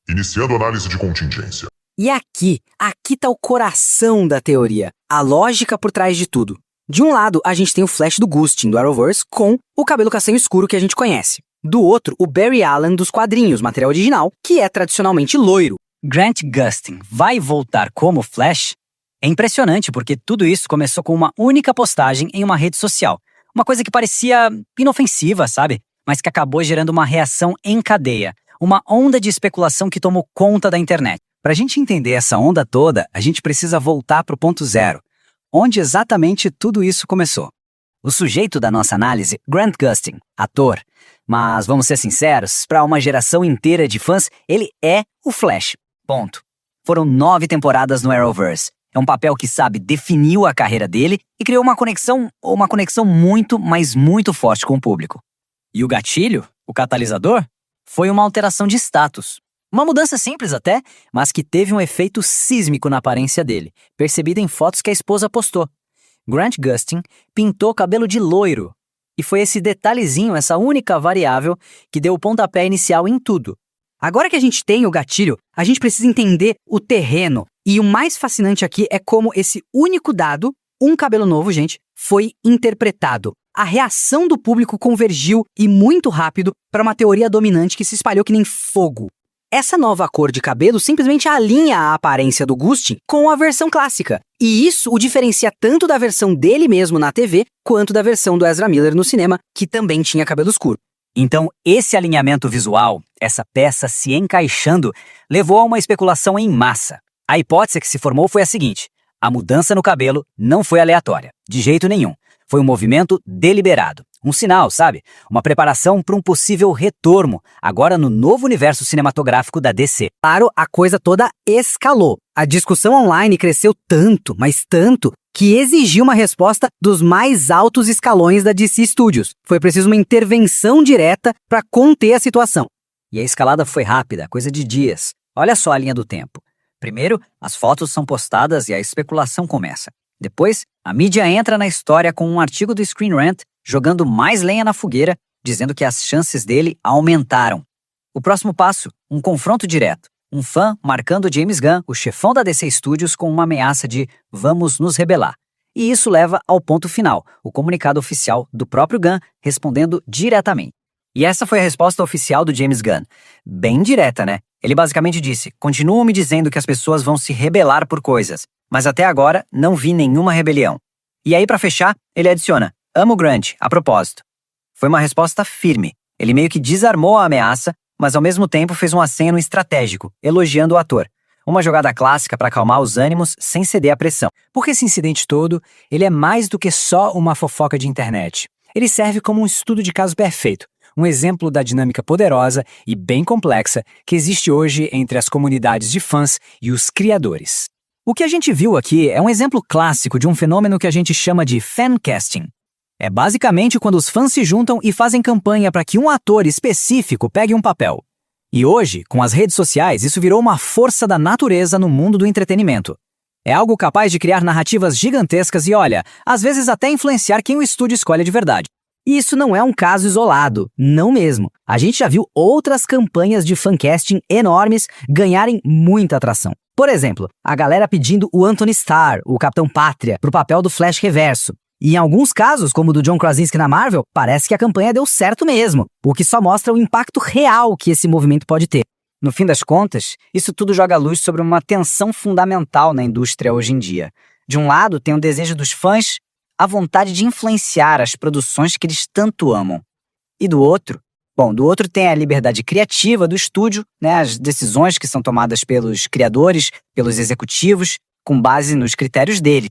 Iniciando análise de contingência. E aqui tá o coração da teoria, a lógica por trás de tudo. De um lado, a gente tem o Flash do Gustin, do Arrowverse, com o cabelo castanho escuro que a gente conhece. Do outro, o Barry Allen dos quadrinhos, material original, que é tradicionalmente loiro. Grant Gustin vai voltar como Flash? É impressionante porque tudo isso começou com uma única postagem em uma rede social. Uma coisa que parecia inofensiva, sabe? Mas que acabou gerando uma reação em cadeia. Uma onda de especulação que tomou conta da internet. Pra gente entender essa onda toda, a gente precisa voltar pro ponto zero. Onde exatamente tudo isso começou? O sujeito da nossa análise, Grant Gustin, ator. Mas vamos ser sinceros, para uma geração inteira de fãs, ele é o Flash. Ponto. Foram 9 temporadas no Arrowverse. É um papel que, definiu a carreira dele e criou uma conexão muito, mas muito forte com o público. E o gatilho, o catalisador, foi uma alteração de status. Uma mudança simples até, mas que teve um efeito sísmico na aparência dele, percebido em fotos que a esposa postou. Grant Gustin pintou o cabelo de loiro. E foi esse detalhezinho, essa única variável, que deu o pontapé inicial em tudo. Agora que a gente tem o gatilho, a gente precisa entender o terreno. E o mais fascinante aqui é como esse único dado, um cabelo novo, gente, foi interpretado. A reação do público convergiu e muito rápido para uma teoria dominante que se espalhou que nem fogo. Essa nova cor de cabelo simplesmente alinha a aparência do Gustin com a versão clássica. E isso o diferencia tanto da versão dele mesmo na TV, quanto da versão do Ezra Miller no cinema, que também tinha cabelo escuro. Então, esse alinhamento visual, essa peça se encaixando, levou a uma especulação em massa. A hipótese que se formou foi a seguinte: a mudança no cabelo não foi aleatória, de jeito nenhum. Foi um movimento deliberado. Um sinal, Uma preparação para um possível retorno, agora no novo universo cinematográfico da DC. Claro, a coisa toda escalou. A discussão online cresceu tanto, mas tanto, que exigiu uma resposta dos mais altos escalões da DC Studios. Foi preciso uma intervenção direta para conter a situação. E a escalada foi rápida, coisa de dias. Olha só a linha do tempo. Primeiro, as fotos são postadas e a especulação começa. Depois, a mídia entra na história com um artigo do Screen Rant jogando mais lenha na fogueira, dizendo que as chances dele aumentaram. O próximo passo, um confronto direto. Um fã marcando James Gunn, o chefão da DC Studios, com uma ameaça de "vamos nos rebelar". E isso leva ao ponto final, o comunicado oficial do próprio Gunn respondendo diretamente. E essa foi a resposta oficial do James Gunn. Bem direta, né? Ele basicamente disse: "Continuam me dizendo que as pessoas vão se rebelar por coisas, mas até agora não vi nenhuma rebelião". E aí, pra fechar, ele adiciona: "Amo Grant, a propósito". Foi uma resposta firme. Ele meio que desarmou a ameaça, mas ao mesmo tempo fez um aceno estratégico, elogiando o ator. Uma jogada clássica para acalmar os ânimos sem ceder à pressão. Porque esse incidente todo, ele é mais do que só uma fofoca de internet. Ele serve como um estudo de caso perfeito, um exemplo da dinâmica poderosa e bem complexa que existe hoje entre as comunidades de fãs e os criadores. O que a gente viu aqui é um exemplo clássico de um fenômeno que a gente chama de fancasting. É basicamente quando os fãs se juntam e fazem campanha para que um ator específico pegue um papel. E hoje, com as redes sociais, isso virou uma força da natureza no mundo do entretenimento. É algo capaz de criar narrativas gigantescas e, olha, às vezes até influenciar quem o estúdio escolhe de verdade. E isso não é um caso isolado, não mesmo. A gente já viu outras campanhas de fancasting enormes ganharem muita atração. Por exemplo, a galera pedindo o Anthony Starr, o Capitão Pátria, pro papel do Flash Reverso. E em alguns casos, como o do John Krasinski na Marvel, parece que a campanha deu certo mesmo, o que só mostra o impacto real que esse movimento pode ter. No fim das contas, isso tudo joga luz sobre uma tensão fundamental na indústria hoje em dia. De um lado, tem o desejo dos fãs, a vontade de influenciar as produções que eles tanto amam. E do outro tem a liberdade criativa do estúdio, as decisões que são tomadas pelos criadores, pelos executivos, com base nos critérios dele.